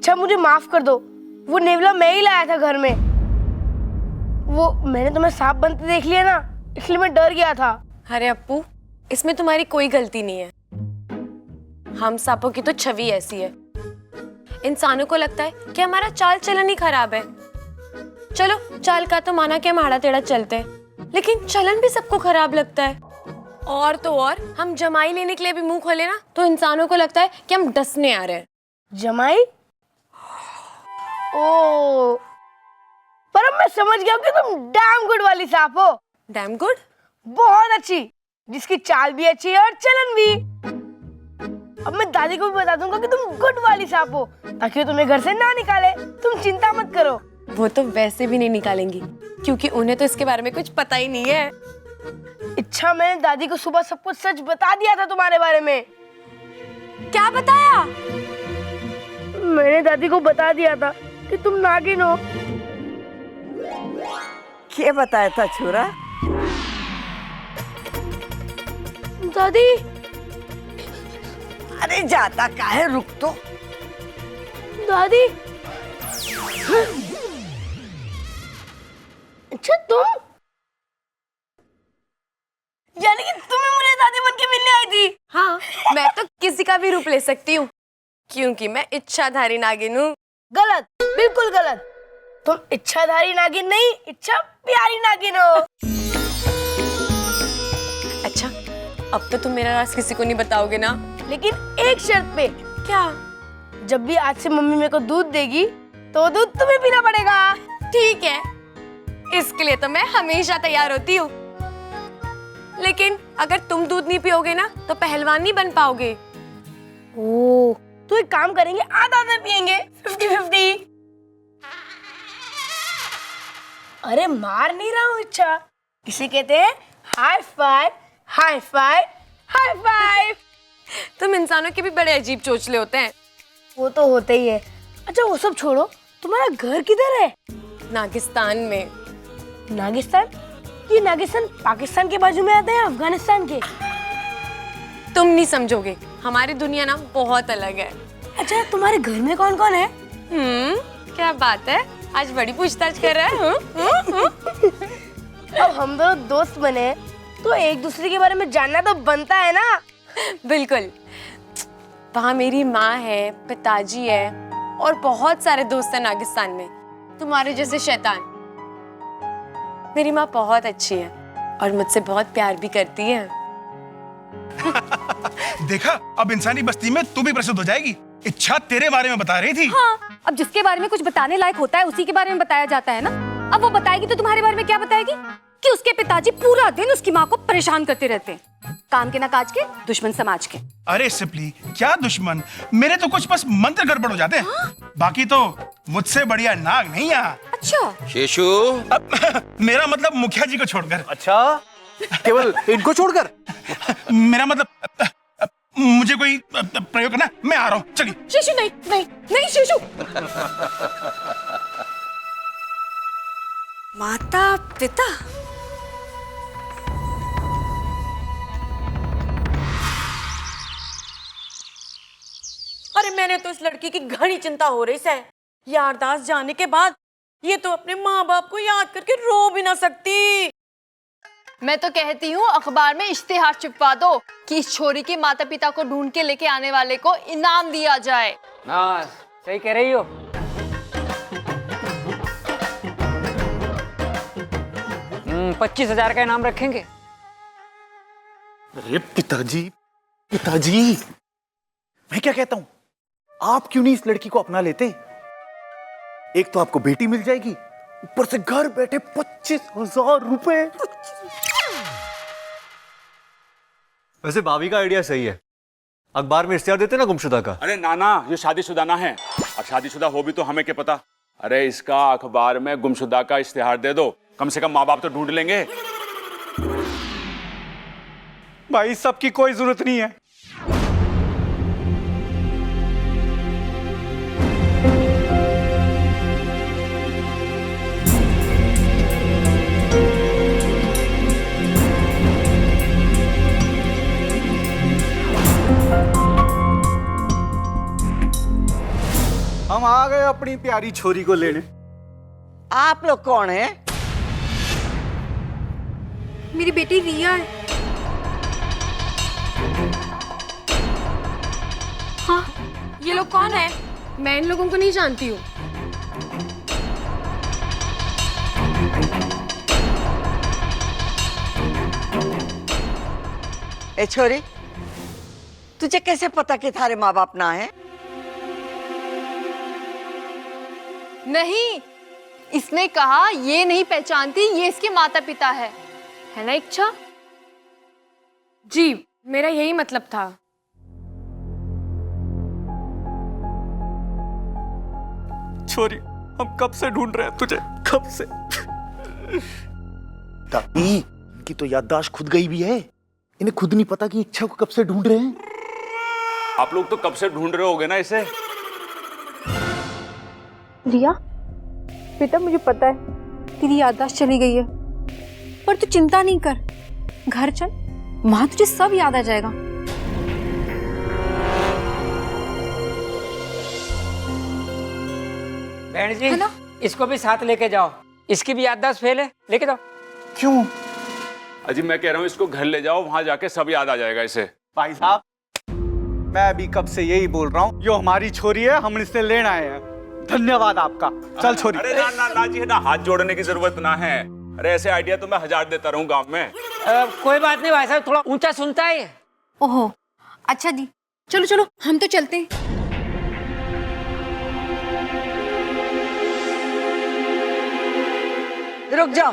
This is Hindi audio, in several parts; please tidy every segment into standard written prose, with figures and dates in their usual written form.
अच्छा मुझे माफ कर दो, वो नेवला मैं ही लाया था घर में। वो मैंने तुम्हें सांप बनते देख लिया ना, इसलिए मैं डर गया था। अरे अप्पू, इसमें तुम्हारी कोई गलती नहीं है। हम सांपों की तो छवि ऐसी है, इंसानों को लगता है कि हमारा चाल चलन ही खराब है। चलो चाल का तो माना कि हम आड़ा टेढ़ा चलते हैं, लेकिन चलन भी सबको खराब लगता है। और तो और हम जमाई लेने के लिए भी मुंह खोले ना तो इंसानों को लगता है कि हम डसने आ रहे हैं। जमाई? ओ, पर अब मैं समझ गया हूँ कि तुम डैम गुड वाली सांप हो। Damn good? बहुत अच्छी, जिसकी चाल भी अच्छी है और चलन भी। अब मैं दादी को भी बता दूंगा कि तुम गुड वाली सांप हो, ताकि वो तुम्हें घर से ना निकाले। तुम चिंता मत करो। वो तो वैसे भी नहीं निकालेंगी, क्योंकि उन्हें तो इसके बारे में कुछ पता ही नहीं है। अच्छा, मैंने दादी को सुबह सब कुछ सच बता दिया था तुम्हारे बारे में। क्या बताया? मैंने दादी को बता दिया था कि तुम नागिन हो। क्या बताया था छोरा? दादी। अरे जाता काहे, रुक तो। दादी। अच्छा तुम, यानी कि तुम्हें मुझे दादी बन के मिलने आई थी? हाँ, मैं तो किसी का भी रूप ले सकती हूँ, क्योंकि मैं इच्छाधारी नागिन हूँ। गलत, बिल्कुल गलत। तुम इच्छाधारी नागिन नहीं, इच्छा प्यारी नागिन हो। अच्छा, अब तो तुम मेरा राज किसी को नहीं बताओगे ना? लेकिन एक शर्त पे। क्या? जब भी आज से मम्मी मेरे को दूध देगी तो दूध तुम्हें पीना पड़ेगा। ठीक है, इसके लिए तो मैं हमेशा तैयार होती हूँ। लेकिन अगर तुम दूध नहीं पियोगे ना तो पहलवान नहीं बन पाओगे। ओह, तो एक काम करेंगे, आधा आधा पियेंगे, 50-50। अरे मार नहीं रहा हूँ इच्छा, इसे कहते हैं high five, high five, high five. तुम इंसानों के भी बड़े अजीब चोचले होते हैं। वो तो होते ही है। अच्छा वो सब छोड़ो, तुम्हारा घर किधर है? नागिस्तान में। नागिस्तान? ये नागिस्तान पाकिस्तान के बाजू में आता है, अफगानिस्तान के? तुम नहीं समझोगे, हमारी दुनिया ना बहुत अलग है। अच्छा तुम्हारे घर में कौन कौन है? क्या बात है, आज बड़ी पूछताछ कर रहा है। अब हम दोनों दोस्त बने तो एक दूसरे के बारे में जानना तो बनता है ना। बिल्कुल। वहाँ मेरी माँ है, पिताजी है और बहुत सारे दोस्त हैं नागिस्तान में, तुम्हारे जैसे शैतान। मेरी माँ बहुत अच्छी है और मुझसे बहुत प्यार भी करती है। देखा, अब इंसानी बस्ती में तू भी प्रसिद्ध हो जाएगी। इच्छा तेरे बारे में बता रही थी। हाँ, अब जिसके बारे में कुछ बताने लायक होता है उसी के बारे में बताया जाता है ना। अब वो बताएगी तो तुम्हारे बारे में क्या बताएगी? कि उसके पिताजी पूरा दिन उसकी माँ को परेशान करते रहते हैं, काम के ना काज के, दुश्मन समाज के। अरे सिपली, क्या दुश्मन? मेरे तो कुछ बस मंत्र गड़बड़ हो जाते हैं। बाकी तो मुझसे बढ़िया नाग नहीं यहाँ। अच्छा शेषु, मेरा मतलब मुखिया जी को छोड़कर। अच्छा, केवल इनको छोड़कर? मेरा मतलब मुझे कोई प्रयोग करना, मैं आ रहा हूँ, चलिए। शिशु नहीं नहीं नहीं शिशु। माता पिता, अरे मैंने तो इस लड़की की घनी चिंता हो रही है। यारदास जाने के बाद ये तो अपने माँ बाप को याद करके रो भी ना सकती। मैं तो कहती हूँ अखबार में इश्तिहार छिपवा दो कि इस छोरी के माता पिता को ढूंढ के लेके आने वाले को इनाम दिया जाए। हाँ, सही कह रही हो। 25,000 का इनाम रखेंगे। अरे पिताजी, पिताजी, मैं क्या कहता हूं, आप क्यों नहीं इस लड़की को अपना लेते? एक तो आपको बेटी मिल जाएगी, ऊपर से घर बैठे 25,000 रुपए। वैसे भाभी का आइडिया सही है, अखबार में इश्तिहार देते ना गुमशुदा का। अरे नाना, ये शादीशुदा ना है, और शादीशुदा हो भी तो हमें क्या पता। अरे इसका अखबार में गुमशुदा का इश्तिहार दे दो, कम से कम माँ बाप तो ढूंढ लेंगे। भाई सबकी कोई जरूरत नहीं है। हम आ गए अपनी प्यारी छोरी को लेने। आप लोग कौन हैं? मेरी बेटी रिया है। हाँ, ये लोग कौन है? मैं इन लोगों को नहीं जानती हूँ। ए छोरी, तुझे कैसे पता कि थारे माँ बाप ना है? नहीं, इसने कहा ये नहीं पहचानती, ये इसके माता पिता है ना इच्छा? जी, मेरा यही मतलब था। छोरी, हम कब से ढूंढ रहे हैं तुझे, कब से। दादी, इनकी तो याददाश्त खुद गई भी है। इन्हें खुद नहीं पता कि इच्छा को कब से ढूंढ रहे हैं। आप लोग तो कब से ढूंढ रहे होगे ना इसे। रिया, बेटा मुझे पता है तेरी याददाश्त चली गई है, पर तू चिंता नहीं कर, घर चल, वहां तुझे सब याद आ जाएगा। बहन जी, इसको भी साथ लेके जाओ, इसकी भी याददाश्त फेल है, लेके जाओ। क्यों? अजी मैं कह रहा हूँ इसको घर ले जाओ, वहां जाके सब याद आ जाएगा इसे। भाई साहब, मैं अभी कब से यही बोल रहा हूँ, यो हमारी छोरी है, हम इसे लेने आए हैं। धन्यवाद आपका। चल छोरी। अरे ना ना ना जी, ना हाथ जोड़ने की जरूरत ना है। अरे ऐसे आइडिया तो मैं 1000 देता रहूं गांव में। कोई बात नहीं भाई साहब, थोड़ा ऊंचा सुनता है। ओहो, अच्छा जी, चलो चलो हम तो चलते हैं। रुक जाओ।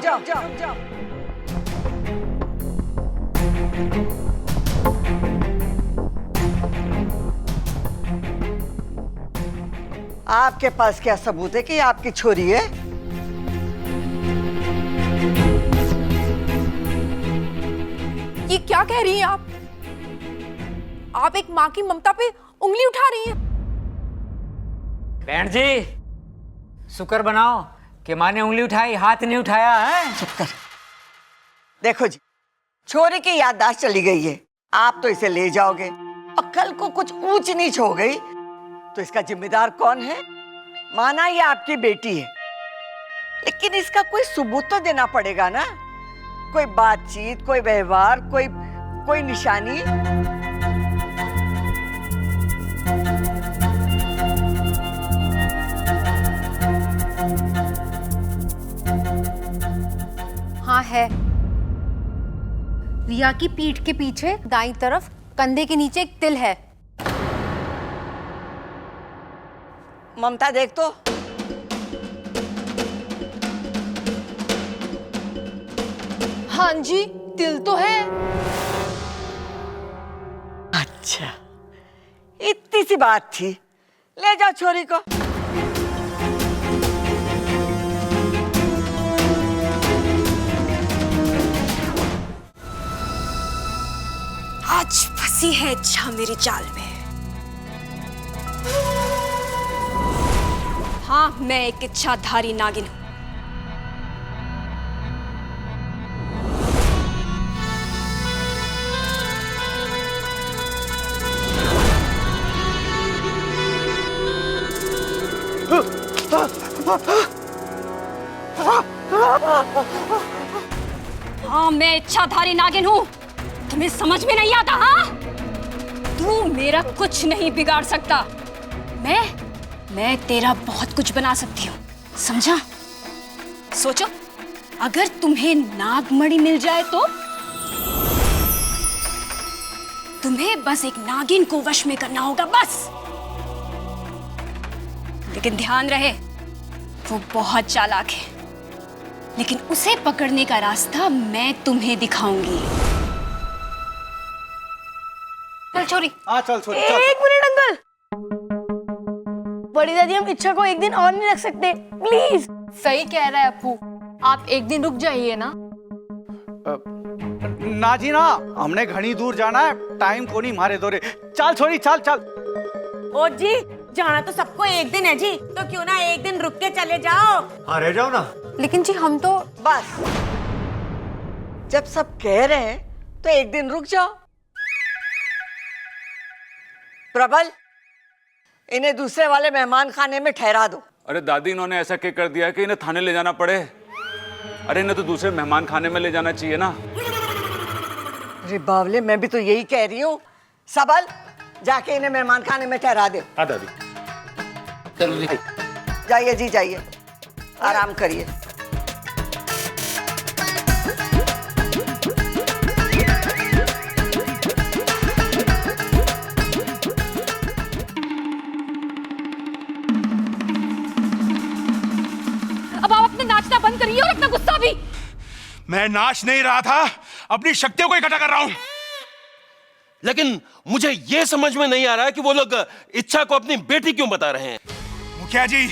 आपके पास क्या सबूत है कि ये आपकी छोरी है? ये क्या कह रही हैं आप? आप एक माँ की ममता पे उंगली उठा रही हैं। बहन जी, शुक्र बनाओ कि माँ ने उंगली उठाई, हाथ नहीं उठाया है। चुप कर। देखो जी, छोरी की याददाश्त चली गई है, आप तो इसे ले जाओगे और कल को कुछ ऊंच नीच हो गई तो इसका जिम्मेदार कौन है? माना ये आपकी बेटी है, लेकिन इसका कोई सबूत तो देना पड़ेगा ना, कोई बातचीत, कोई व्यवहार, कोई निशानी। हाँ है, रिया की पीठ के पीछे दाईं तरफ कंधे के नीचे एक तिल है। ममता देख तो। हाँ जी, तिल तो है। अच्छा, इतनी सी बात थी, ले जाओ छोरी को। आज फंसी है इच्छा मेरी जाल में। हाँ, मैं एक इच्छाधारी नागिन हूं। हाँ, मैं इच्छाधारी नागिन हूं। तुम्हें समझ में नहीं आता? हाँ, तू मेरा कुछ नहीं बिगाड़ सकता। मैं तेरा बहुत कुछ बना सकती हूँ, समझा? सोचो, अगर तुम्हें नागमणि मिल जाए तो तुम्हें बस एक नागिन को वश में करना होगा, बस। लेकिन ध्यान रहे, वो बहुत चालाक है, लेकिन उसे पकड़ने का रास्ता मैं तुम्हें दिखाऊंगी। चल छोरी। हाँ चल छोरी। एक मिनट अंकल, बड़ी दादी हम इच्छा को एक दिन और नहीं रख सकते, प्लीज। सही कह रहा है अप्पू, आप एक दिन रुक जाइए ना। ना जी ना, हमने घनी दूर जाना है, टाइम को नहीं मारे दो रे। चल छोरी, चल चल। ओ जी, जाना तो सबको एक दिन है जी, तो क्यों ना एक दिन रुक के चले जाओ। हाँ रह जाओ ना। लेकिन जी हम तो बस, जब सब कह रहे हैं तो एक दिन रुक जाओ। प्रबल, इन्हें दूसरे वाले मेहमान खाने में ठहरा दो। अरे दादी, इन्होंने ऐसा क्या कर दिया कि इन्हें थाने ले जाना पड़े? अरे इन्हें तो दूसरे मेहमान खाने में ले जाना चाहिए ना। अरे बावले, मैं भी तो यही कह रही हूँ। सबल, जाके इन्हें मेहमान खाने में ठहरा दे। हाँ दादी। जाइए जी, जाइए, आराम करिए। अब आप अपना नाचना बंद करिए और अपना गुस्सा भी। मैं नाच नहीं रहा था, अपनी शक्तियों को इकट्ठा कर रहा हूं। लेकिन मुझे यह समझ में नहीं आ रहा है कि वो लोग इच्छा को अपनी बेटी क्यों बता रहे हैं। मुखिया जी,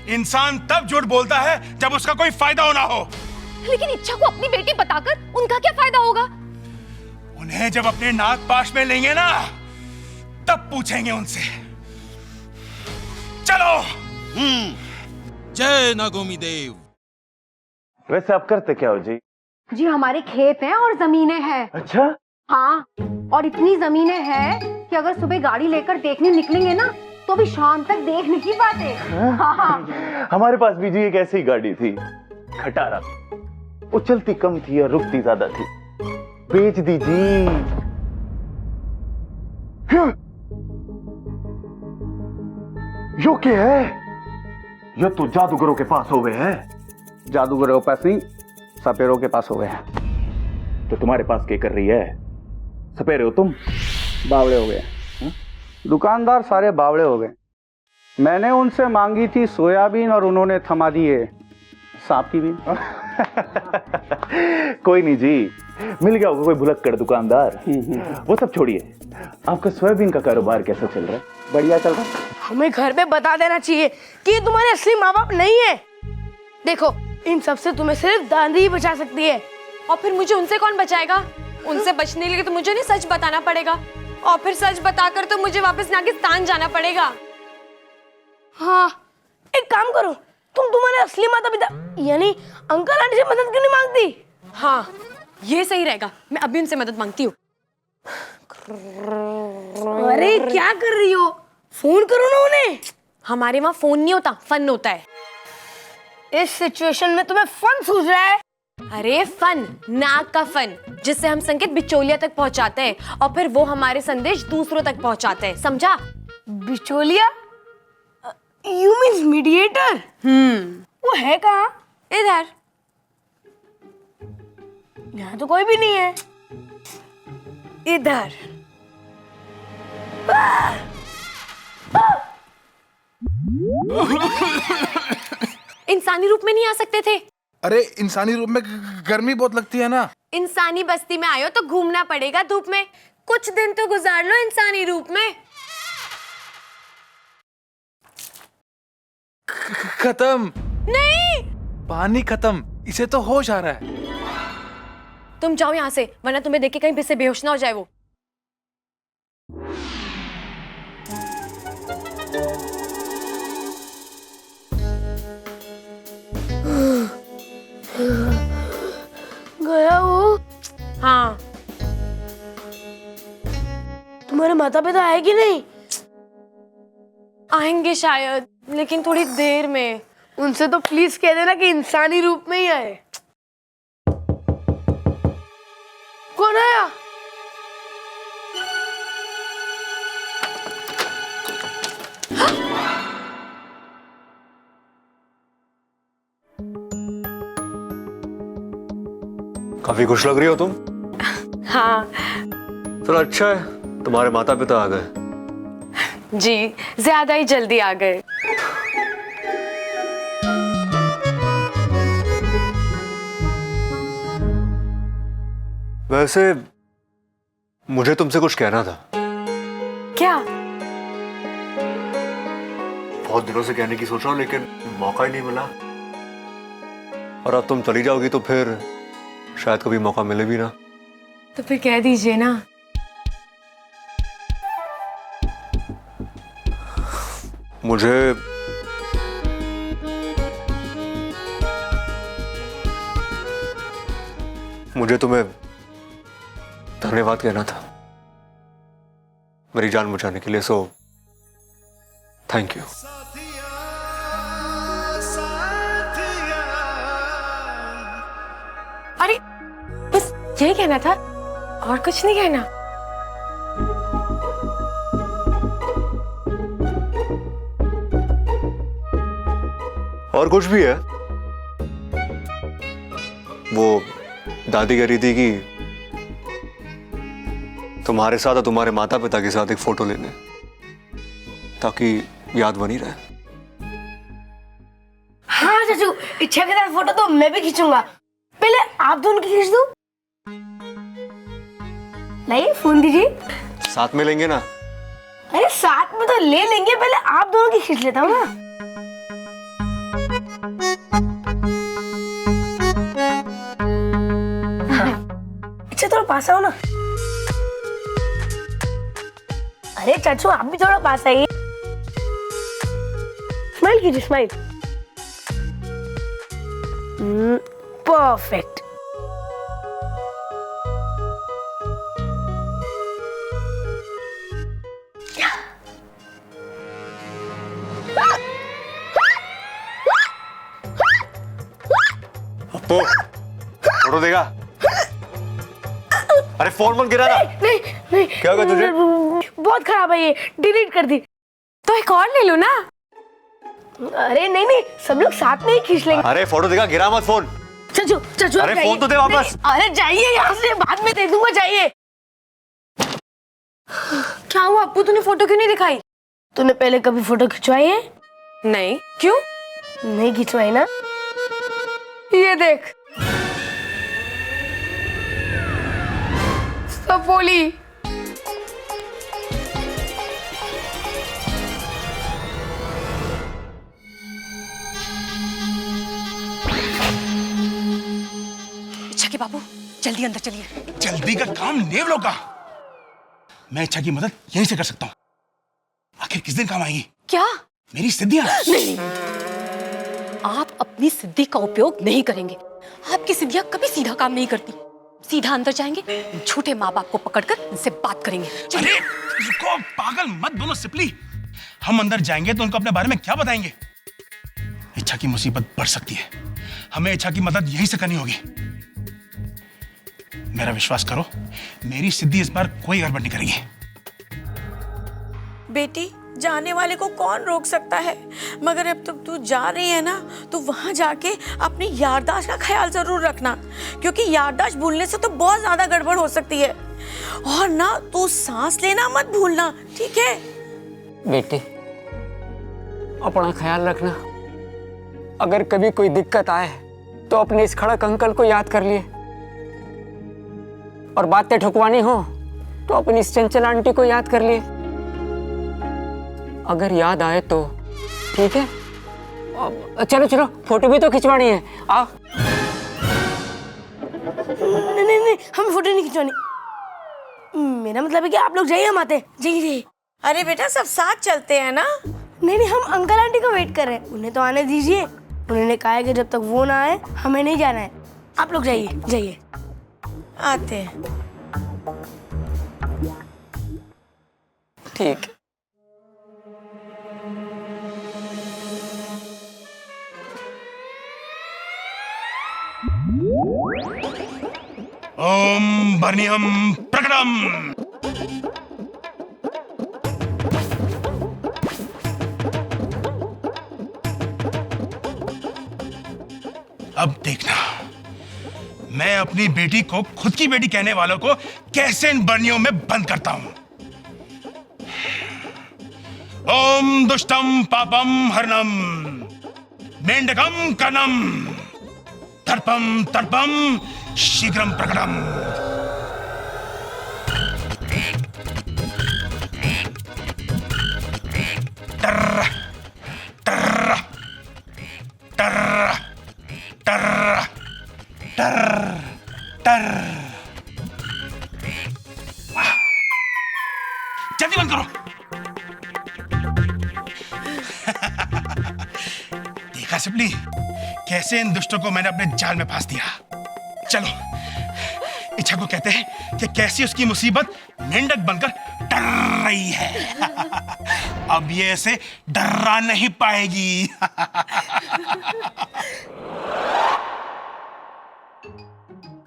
इंसान तब झूठ बोलता है जब उसका कोई फायदा होना हो। लेकिन इच्छा को अपनी बेटी बताकर उनका क्या फायदा होगा? उन्हें जब अपने नाग पाश में लेंगे ना, तब पूछेंगे उनसे। चलो। जय नागोमी देव। वैसे आप करते क्या हो जी? जी हमारे खेत हैं और जमीनें हैं। अच्छा। हाँ, और इतनी जमीनें हैं कि अगर सुबह गाड़ी लेकर देखने निकलेंगे ना तो भी शाम तक देख नहीं पाते। हाँ। हमारे पास भी जी एक ऐसी गाड़ी थी, खटारा। वो चलती कम थी और रुकती ज्यादा थी। बेच दी जी। यो क्या है? यो तो जादूगरों के पास हो गए हैं। जादूगरों के पास नहीं, सपेरों के पास हो गए हैं। तो तुम्हारे पास क्या कर रही है? सपेरे हो तुम? बावड़े हो गए। दुकानदार सारे बावड़े हो गए। मैंने उनसे मांगी थी सोयाबीन और उन्होंने थमा दिए सांप की बीन। कोई नहीं जी, मिल गया होगा कोई भुलक्कड़ दुकानदार। वो सब छोड़िए, आपका सोयाबीन का कारोबार कैसा चल रहा है? बढ़िया चल रहा है। हमें घर पे बता देना चाहिए कि ये तुम्हारे असली माँ बाप नहीं है। देखो, इन सब से तुम्हें सिर्फ दादी ही बचा सकती है। और फिर मुझे उनसे कौन बचाएगा? उनसे बचने के लिए तो मुझे नहीं सच बताना पड़ेगा, और फिर सच बताकर तो मुझे वापस नागिस्तान जाना पड़ेगा। हाँ, एक काम करो, तुम तुम्हारे असली माता पिता यानी अंकल आंटी से मदद क्यों नहीं मांगती? हाँ, ये सही रहेगा। मैं अभी उनसे मदद मांगती हूँ। अरे क्या कर रही हो? फोन करो ना उन्हें। हमारे वहाँ फोन नहीं होता, फन होता है। इस सिचुएशन में तुम्हें फन सूझ रहा है? अरे फन, नाक का फन, जिससे हम संकेत बिचौलिया तक पहुंचाते हैं और फिर वो हमारे संदेश दूसरों तक पहुंचाते हैं, समझा? बिचौलिया? You means mediator? वो है कहाँ? इधर। यहाँ तो कोई भी नहीं है। इधर। इंसानी रूप में नहीं आ सकते थे? अरे इंसानी रूप में गर्मी बहुत लगती है ना। इंसानी बस्ती में आयो तो घूमना पड़ेगा धूप में। कुछ दिन तो गुजार लो इंसानी रूप में। खत्म। नहीं, पानी खत्म, इसे तो होश आ रहा है। तुम जाओ यहाँ से, वरना तुम्हें देख के कहीं से बेहोश ना हो जाए वो। गया वो? हाँ। तुम्हारे माता पिता आए कि नहीं? आएंगे शायद, लेकिन थोड़ी देर में। उनसे तो प्लीज कह देना कि इंसानी रूप में ही आए। कौन आया? काफी खुश लग रही हो तुम। हाँ चलो अच्छा है, तुम्हारे माता पिता आ गए। जी, ज्यादा ही जल्दी आ गए। वैसे मुझे तुमसे कुछ कहना था। क्या? बहुत दिनों से कहने की सोच रहा हूँ, लेकिन मौका ही नहीं मिला। और अब तुम चली जाओगी तो फिर शायद कभी मौका मिले भी ना। तो फिर कह दीजिए ना। मुझे तुम्हें धन्यवाद कहना था मेरी जान बचाने के लिए। So thank you. अरे बस यही कहना था और कुछ नहीं कहना। और कुछ भी है? वो दादी कह रही थी कि तुम्हारे साथ और तुम्हारे माता पिता के साथ एक फोटो लेने, ताकि याद बनी रहे। हाँ चाचू, इच्छा के साथ फोटो तो मैं भी खींचूंगा। पहले आप दोनों की खींच दो। लाइए फोन दीजिए। साथ में लेंगे ना? अरे साथ में तो ले लेंगे, पहले आप दोनों की खींच लेता हूँ ना। अच्छा थोड़ा पास आओ ना। अरे चाचू आप भी थोड़ा पास आइए। स्माइल कीजिए, स्माइल। परफेक्ट। अपो, फोटो देगा? अरे फोन मत गिरा ना। नहीं नहीं, क्या हुआ तुझे? बहुत खराब है ये, डिलीट कर दी। तो एक और ले लो ना। अरे नहीं नहीं, सब लोग साथ में ही खींच लेंगे। अरे फोटो देगा, गिरा मत फोन। चाचू चाचू अरे फोन तो दे वापस। अरे जाइए यहाँ से, बाद में दे दूंगा, जाइए। क्या हुआ अप्पू, तूने फोटो क्यों नहीं दिखाई? तूने पहले कभी फोटो खिंचवाई है? नहीं। क्यों नहीं खिंचवाई ना? ये देख, सपोली। इच्छा के बाबू जल्दी अंदर चलिए। जल्दी का काम नेवलों का। मैं इच्छा की मदद यहीं से कर सकता हूँ। आखिर किस दिन काम आएगी? क्या? मेरी सिद्धियां। नहीं, आप अपनी सिद्धि का उपयोग नहीं करेंगे। आपकी सिद्धियां कभी सीधा काम नहीं करती। सीधा अंदर जाएंगे, झूठे माँ बाप को पकड़कर उनसे बात करेंगे। अरे रुको, पागल मत बनो सिपली। हम अंदर जाएंगे तो उनको अपने बारे में क्या बताएंगे? इच्छा की मुसीबत बढ़ सकती है। हमें इच्छा की मदद यहीं से करनी होगी। मेरा विश्वास करो, मेरी सिद्धि इस बार कोई गड़बड़ नहीं करेगी। बेटी, जाने वाले को कौन रोक सकता है? मगर अब तक तू जा रही है ना, तो वहां जाके अपनी याददाश्त का ख्याल जरूर रखना, क्योंकि याददाश्त भूलने से तो बहुत ज्यादा गड़बड़ हो सकती है। और ना तू सांस लेना मत भूलना, ठीक है? बेटी अपना ख्याल रखना। अगर कभी कोई दिक्कत आए तो अपने इस खड़क अंकल को याद कर लिए, और बातें ठुकवानी हो तो अपनी इस चंचल आंटी को याद कर लिए। अगर याद आए तो ठीक है। चलो चलो, फोटो भी तो खिंचवानी है। आओ। नहीं नहीं नहीं, हम फोटो नहीं खिंचवानी। मेरा मतलब है कि आप लोग जाइए, हम आते हैं। जाइए। अरे बेटा, सब साथ चलते हैं ना। नहीं नहीं, हम अंकल आंटी को वेट कर रहे हैं। उन्हें तो आने दीजिए। उन्होंने कहा है कि जब तक वो ना आए हमें नहीं जाना है। आप लोग जाइए जाइए। आते हैं। ठीक। ओम बर्नियम प्रकटम। अब देखना, मैं अपनी बेटी को खुद की बेटी कहने वालों को कैसे इन बर्नियों में बंद करता हूं। ओम दुष्टम पापम हरणम मेंढकम कनम तर्पम तर्पम शीघ्रम प्रकटम। टर टर टर टर टर टर। जल्दी बंद करो। देखा सिपली, कैसे इन दुष्टों को मैंने अपने जाल में फांस दिया। चलो, इच्छा को कहते हैं कि कैसी उसकी मुसीबत मेंढक बनकर टर रही है। अब ये ऐसे डरा नहीं पाएगी।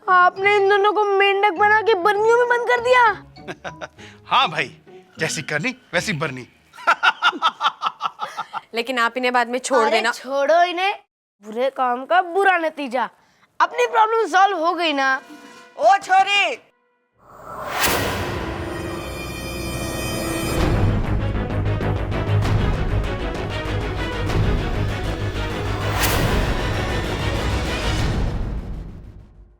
आपने इन दोनों को मेंढक बना के बर्नियों में बंद कर दिया। हाँ भाई, जैसी करनी वैसी बरनी। लेकिन आप इन्हें बाद में छोड़ अरे देना। छोड़ो इन्हें, बुरे काम का बुरा नतीजा। अपनी प्रॉब्लम सॉल्व हो गई ना। ओ छोरी,